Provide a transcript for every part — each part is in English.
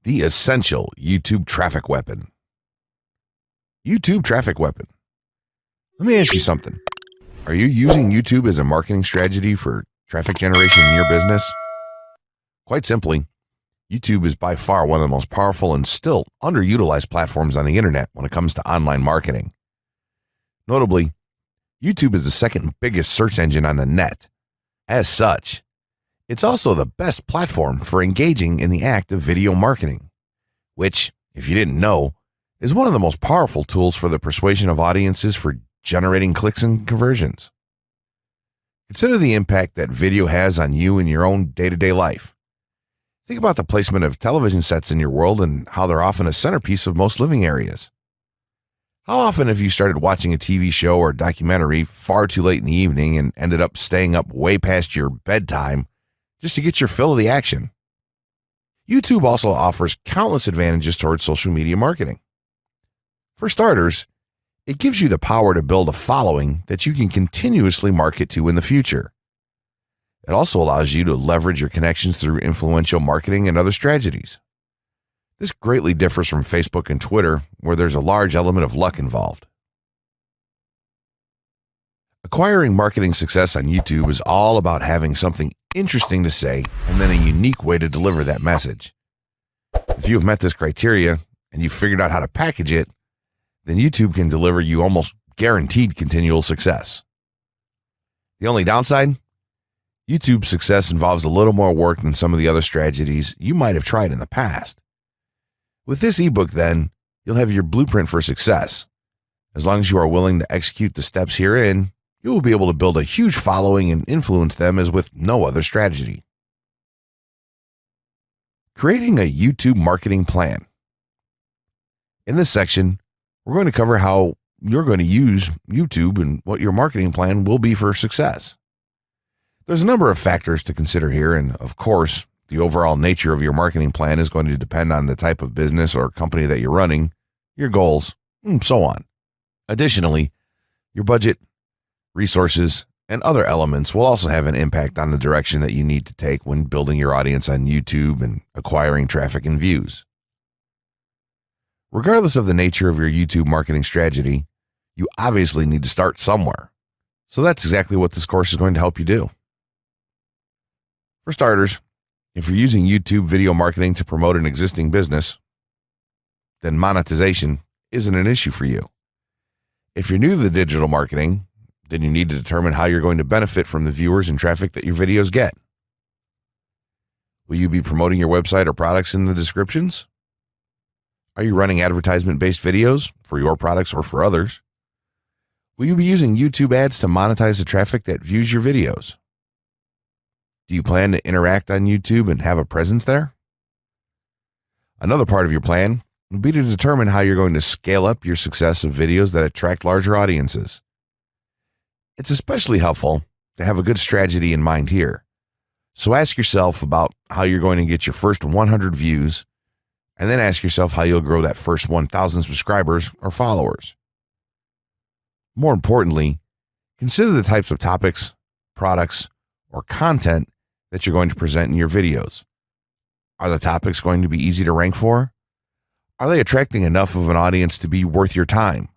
The essential YouTube traffic weapon. YouTube traffic weapon. Let me ask you something. Are you using YouTube as a marketing strategy for traffic generation in your business? Quite simply, YouTube is by far one of the most powerful and still underutilized platforms on the internet when it comes to online marketing. Notably, YouTube is the second biggest search engine on the net. As such, it's also the best platform for engaging in the act of video marketing, which, if you didn't know, is one of the most powerful tools for the persuasion of audiences for generating clicks and conversions. Consider the impact that video has on you in your own day-to-day life. Think about the placement of television sets in your world and how they're often a centerpiece of most living areas. How often have you started watching a TV show or documentary far too late in the evening and ended up staying up way past your bedtime just to get your fill of the action? YouTube also offers countless advantages towards social media marketing. For starters, it gives you the power to build a following that you can continuously market to in the future. It also allows you to leverage your connections through influential marketing and other strategies. This greatly differs from Facebook and Twitter, where there's a large element of luck involved. Acquiring marketing success on YouTube is all about having something interesting to say and then a unique way to deliver that message. If you have met this criteria and you've figured out how to package it, then YouTube can deliver you almost guaranteed continual success. The only downside? YouTube's success involves a little more work than some of the other strategies you might have tried in the past. With this ebook, then, you'll have your blueprint for success. As long as you are willing to execute the steps herein, you will be able to build a huge following and influence them as with no other strategy. Creating a YouTube marketing plan. In this section, we're going to cover how you're going to use YouTube and what your marketing plan will be for success. There's a number of factors to consider here, and of course, the overall nature of your marketing plan is going to depend on the type of business or company that you're running, your goals, and so on. Additionally, your budget, resources, and other elements will also have an impact on the direction that you need to take when building your audience on YouTube and acquiring traffic and views. Regardless of the nature of your YouTube marketing strategy, you obviously need to start somewhere. So that's exactly what this course is going to help you do. For starters, if you're using YouTube video marketing to promote an existing business, then monetization isn't an issue for you. If you're new to the digital marketing, then you need to determine how you're going to benefit from the viewers and traffic that your videos get. Will you be promoting your website or products in the descriptions? Are you running advertisement-based videos for your products or for others? Will you be using YouTube ads to monetize the traffic that views your videos? Do you plan to interact on YouTube and have a presence there? Another part of your plan would be to determine how you're going to scale up your success of videos that attract larger audiences. It's especially helpful to have a good strategy in mind here. So ask yourself about how you're going to get your first 100 views, and then ask yourself how you'll grow that first 1,000 subscribers or followers. More importantly, consider the types of topics, products, or content that you're going to present in your videos. Are the topics going to be easy to rank for? Are they attracting enough of an audience to be worth your time?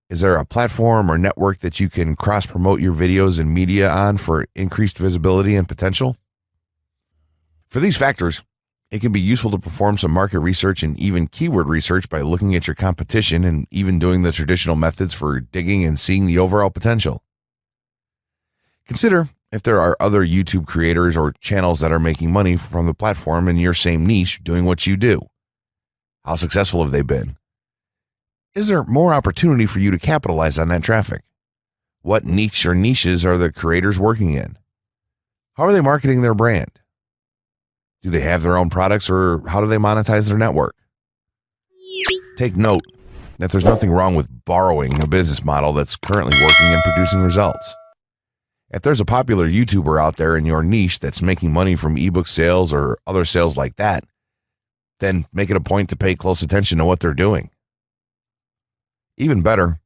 Is there a platform or network that you can cross-promote your videos and media on for increased visibility and potential? For these factors, it can be useful to perform some market research and even keyword research by looking at your competition and even doing the traditional methods for digging and seeing the overall potential. Consider if there are other YouTube creators or channels that are making money from the platform in your same niche doing what you do. How successful have they been? Is there more opportunity for you to capitalize on that traffic? What niche or niches are the creators working in? How are they marketing their brand? Do they have their own products, or how do they monetize their network? Take note that there's nothing wrong with borrowing a business model that's currently working and producing results. If there's a popular YouTuber out there in your niche that's making money from ebook sales or other sales like that, then make it a point to pay close attention to what they're doing. Even better,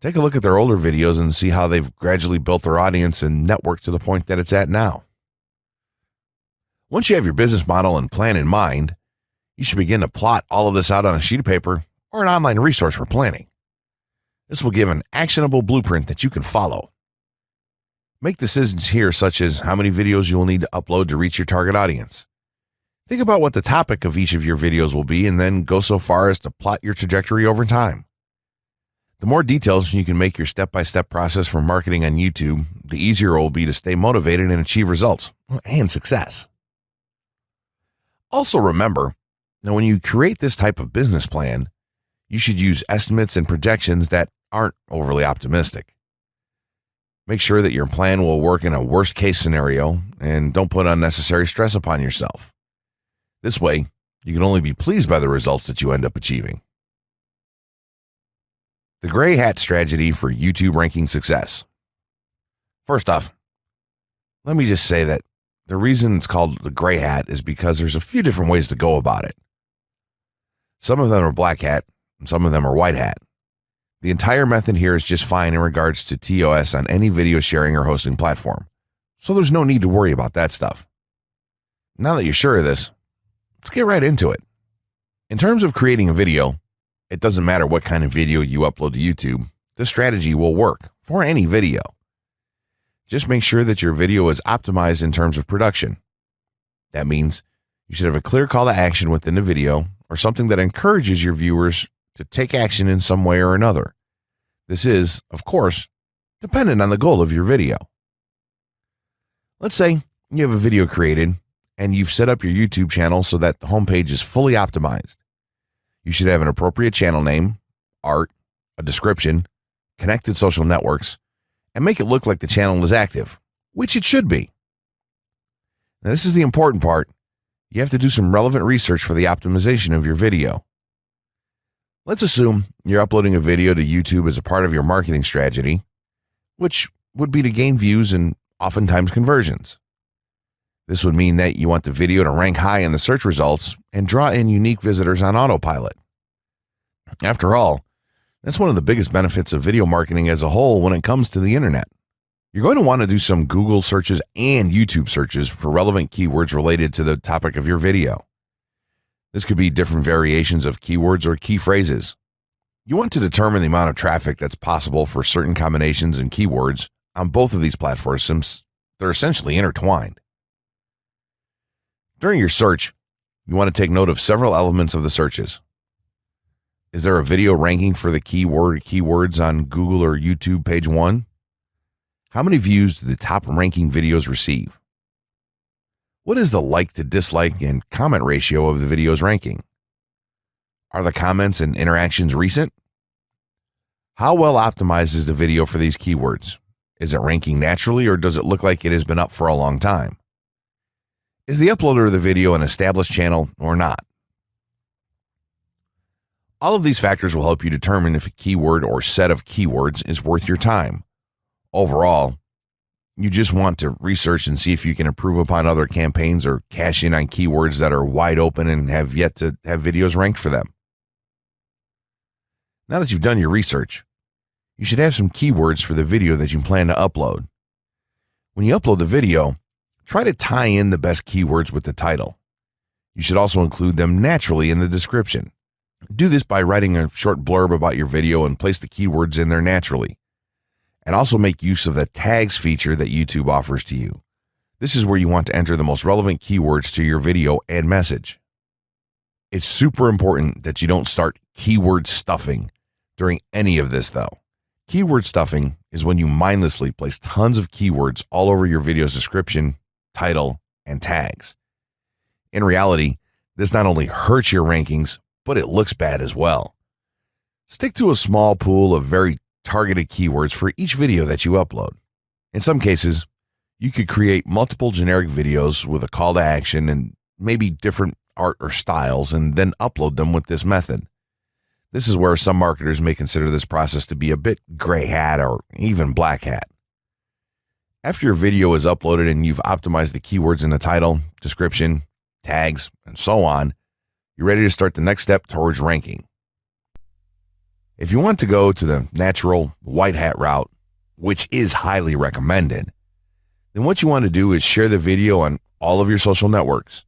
take a look at their older videos and see how they've gradually built their audience and network to the point that it's at now. Once you have your business model and plan in mind, You should begin to plot all of this out on a sheet of paper or an online resource for planning. This will give an actionable blueprint that you can follow. Make decisions here, such as how many videos you will need to upload to reach your target audience. Think about what the topic of each of your videos will be, and then go so far as to plot your trajectory over time. The more details you can make your step-by-step process for marketing on YouTube, the easier it will be to stay motivated and achieve results and success. Also remember, now when you create this type of business plan, you should use estimates and projections that aren't overly optimistic. Make sure that your plan will work in a worst-case scenario, and don't put unnecessary stress upon yourself. This way, you can only be pleased by the results that you end up achieving. The gray hat strategy for YouTube ranking success. First off, let me just say that the reason it's called the gray hat is because there's a few different ways to go about it. Some of them are black hat, and some of them are white hat. The entire method here is just fine in regards to TOS on any video sharing or hosting platform, so there's no need to worry about that stuff. Now that you're sure of this, let's get right into it. In terms of creating a video, it doesn't matter what kind of video you upload to YouTube, this strategy will work for any video. Just make sure that your video is optimized in terms of production. That means you should have a clear call to action within the video, or something that encourages your viewers to take action in some way or another. This is, of course, dependent on the goal of your video. Let's say you have a video created and you've set up your YouTube channel so that the homepage is fully optimized. You should have an appropriate channel name, art, a description, connected social networks, and make it look like the channel is active, which it should be. Now, this is the important part. You have to do some relevant research for the optimization of your video. Let's assume you're uploading a video to YouTube as a part of your marketing strategy, which would be to gain views and oftentimes conversions. This would mean that you want the video to rank high in the search results and draw in unique visitors on autopilot. After all, that's one of the biggest benefits of video marketing as a whole when it comes to the internet. You're going to want to do some Google searches and YouTube searches for relevant keywords related to the topic of your video. This could be different variations of keywords or key phrases. You want to determine the amount of traffic that's possible for certain combinations and keywords on both of these platforms, since they're essentially intertwined. During your search, you want to take note of several elements of the searches. Is there a video ranking for the keyword or keywords on Google or YouTube page 1? How many views do the top ranking videos receive? What is the like to dislike and comment ratio of the video's ranking? Are the comments and interactions recent? How well optimized is the video for these keywords? Is it ranking naturally, or does it look like it has been up for a long time? Is the uploader of the video an established channel or not? All of these factors will help you determine if a keyword or set of keywords is worth your time. Overall, you just want to research and see if you can improve upon other campaigns or cash in on keywords that are wide open and have yet to have videos ranked for them. Now that you've done your research, you should have some keywords for the video that you plan to upload. When you upload the video, try to tie in the best keywords with the title. You should also include them naturally in the description. Do this by writing a short blurb about your video and place the keywords in there naturally. And also make use of the tags feature that YouTube offers to you. This is where you want to enter the most relevant keywords to your video and message. It's super important that you don't start keyword stuffing during any of this though. Keyword stuffing is when you mindlessly place tons of keywords all over your video's description, title, and tags. In reality, this not only hurts your rankings, but it looks bad as well. Stick to a small pool of very targeted keywords for each video that you upload. In some cases, you could create multiple generic videos with a call to action and maybe different art or styles, and then upload them with this method. This is where some marketers may consider this process to be a bit gray hat or even black hat. After your video is uploaded and you've optimized the keywords in the title, description, tags, and so on, you're ready to start the next step towards ranking. If you want to go to the natural white hat route, which is highly recommended, then what you want to do is share the video on all of your social networks.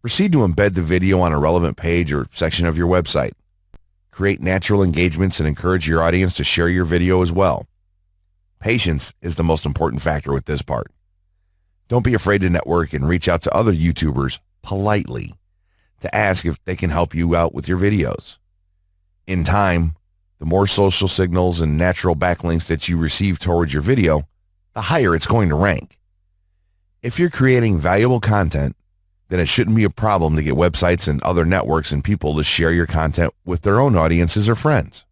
Proceed to embed the video on a relevant page or section of your website. Create natural engagements and encourage your audience to share your video as well. Patience is the most important factor with this part. Don't be afraid to network and reach out to other YouTubers politely to ask if they can help you out with your videos. In time, the more social signals and natural backlinks that you receive towards your video, the higher it's going to rank. If you're creating valuable content, then it shouldn't be a problem to get websites and other networks and people to share your content with their own audiences or friends.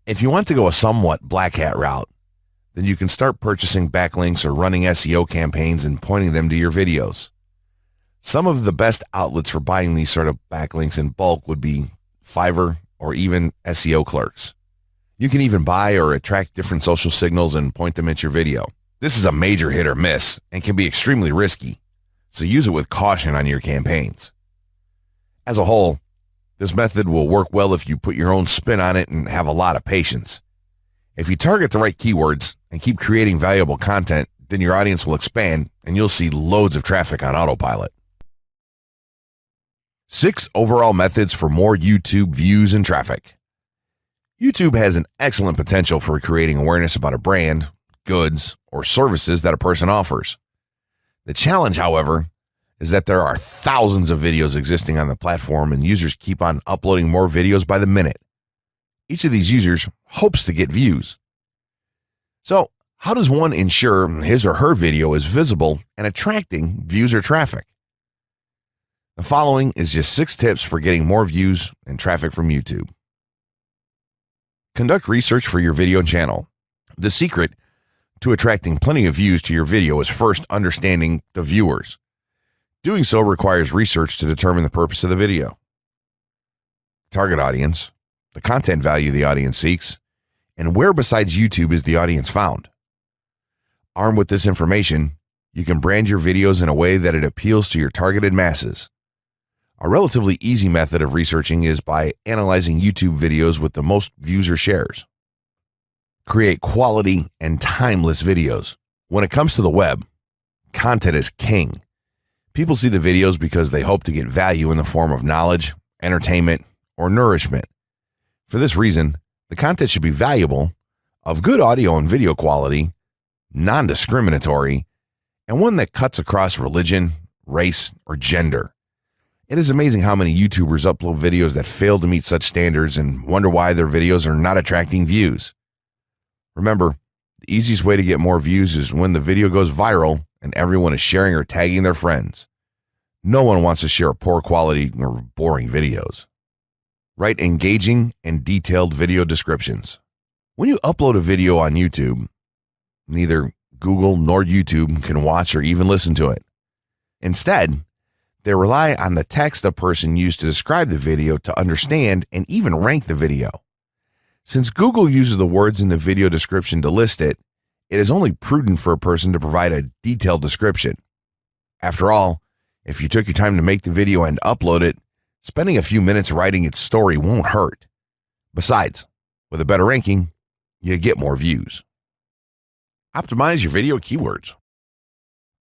If you want to go a somewhat black hat route, then you can start purchasing backlinks or running SEO campaigns and pointing them to your videos. Some of the best outlets for buying these sort of backlinks in bulk would be Fiverr or even SEO clerks. You can even buy or attract different social signals and point them at your video. This is a major hit or miss and can be extremely risky, so use it with caution on your campaigns. As a whole, this method will work well if you put your own spin on it and have a lot of patience. If you target the right keywords and keep creating valuable content, then your audience will expand and you'll see loads of traffic on autopilot. 6 overall methods for more YouTube views and traffic. YouTube has an excellent potential for creating awareness about a brand, goods, or services that a person offers. The challenge, however, is that there are thousands of videos existing on the platform and users keep on uploading more videos by the minute. Each of these users hopes to get views. So, how does one ensure his or her video is visible and attracting views or traffic? The following is just 6 tips for getting more views and traffic from YouTube. Conduct research for your video channel. The secret to attracting plenty of views to your video is first understanding the viewers. Doing so requires research to determine the purpose of the video, target audience, the content value the audience seeks, and where besides YouTube is the audience found. Armed with this information, you can brand your videos in a way that it appeals to your targeted masses. A relatively easy method of researching is by analyzing YouTube videos with the most views or shares. Create quality and timeless videos. When it comes to the web, content is king. People see the videos because they hope to get value in the form of knowledge, entertainment, or nourishment. For this reason, the content should be valuable, of good audio and video quality, non-discriminatory, and one that cuts across religion, race, or gender. It is amazing how many YouTubers upload videos that fail to meet such standards and wonder why their videos are not attracting views. Remember, the easiest way to get more views is when the video goes viral and everyone is sharing or tagging their friends. No one wants to share poor quality or boring videos. Write engaging and detailed video descriptions. When you upload a video on YouTube, neither Google nor YouTube can watch or even listen to it. Instead, they rely on the text a person used to describe the video to understand and even rank the video. Since Google uses the words in the video description to list it, it is only prudent for a person to provide a detailed description. After all, if you took your time to make the video and upload it, spending a few minutes writing its story won't hurt. Besides, with a better ranking, you get more views. Optimize your video keywords.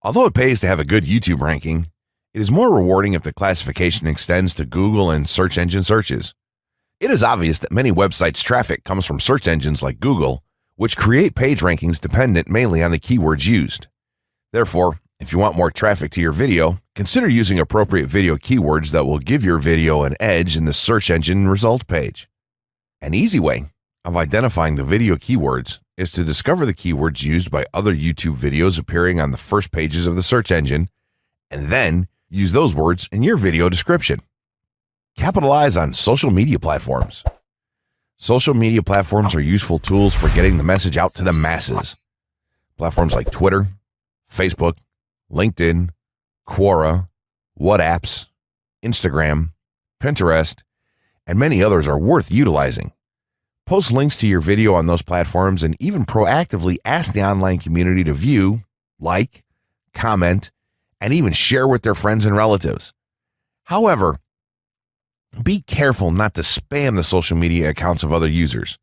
Although it pays to have a good YouTube ranking, it is more rewarding if the classification extends to Google and search engine searches. It is obvious that many websites' traffic comes from search engines like Google, which create page rankings dependent mainly on the keywords used. Therefore, if you want more traffic to your video, consider using appropriate video keywords that will give your video an edge in the search engine result page. An easy way of identifying the video keywords is to discover the keywords used by other YouTube videos appearing on the first pages of the search engine, and then use those words in your video description. Capitalize on social media platforms. Social media platforms are useful tools for getting the message out to the masses. Platforms like Twitter, Facebook, LinkedIn, Quora, WhatsApp, Instagram, Pinterest, and many others are worth utilizing. Post links to your video on those platforms and even proactively ask the online community to view, like, comment, and even share with their friends and relatives. However, be careful not to spam the social media accounts of other users.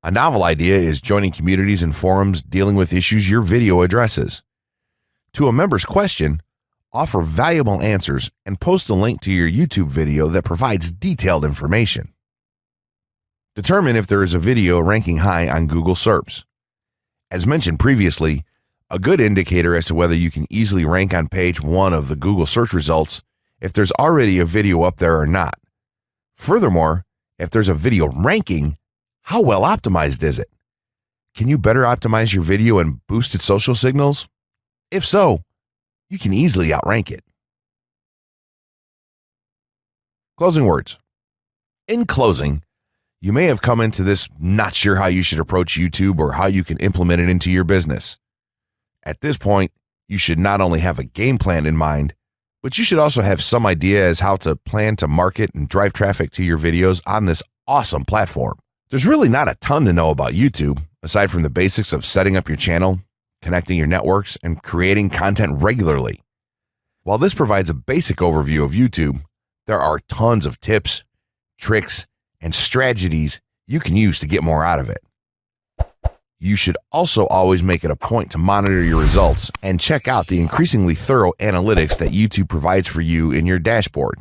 A novel idea is joining communities and forums dealing with issues your video addresses. To a member's question, offer valuable answers, and post a link to your YouTube video that provides detailed information. Determine if there is a video ranking high on Google SERPs. As mentioned previously, a good indicator as to whether you can easily rank on page 1 of the Google search results if there's already a video up there or not. Furthermore, if there's a video ranking, how well optimized is it? Can you better optimize your video and boost its social signals? If so, you can easily outrank it. Closing words. In closing, you may have come into this not sure how you should approach YouTube or how you can implement it into your business. At this point, you should not only have a game plan in mind, but you should also have some idea as how to plan to market and drive traffic to your videos on this awesome platform. There's really not a ton to know about YouTube, aside from the basics of setting up your channel, connecting your networks, and creating content regularly. While this provides a basic overview of YouTube, there are tons of tips, tricks, and strategies you can use to get more out of it. You should also always make it a point to monitor your results and check out the increasingly thorough analytics that YouTube provides for you in your dashboard.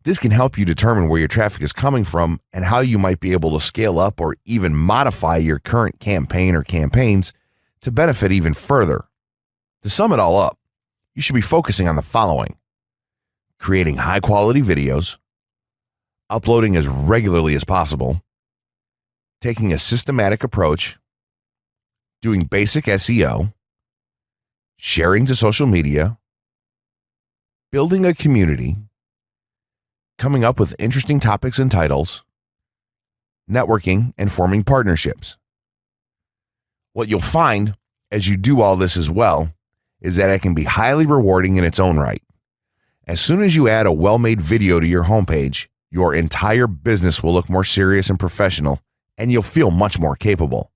This can help you determine where your traffic is coming from and how you might be able to scale up or even modify your current campaign or campaigns to benefit even further. To sum it all up, you should be focusing on the following: creating high-quality videos, uploading as regularly as possible, taking a systematic approach, doing basic SEO, sharing to social media, building a community, coming up with interesting topics and titles, networking, and forming partnerships. What you'll find as you do all this as well is that it can be highly rewarding in its own right. As soon as you add a well-made video to your homepage, your entire business will look more serious and professional, and you'll feel much more capable.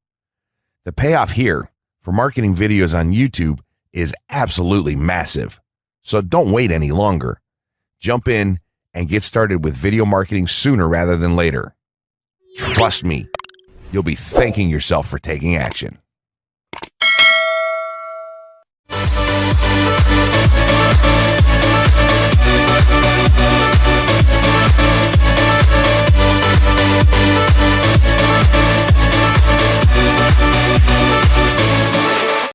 The payoff here for marketing videos on YouTube is absolutely massive. So don't wait any longer. Jump in and get started with video marketing sooner rather than later. Trust me, you'll be thanking yourself for taking action.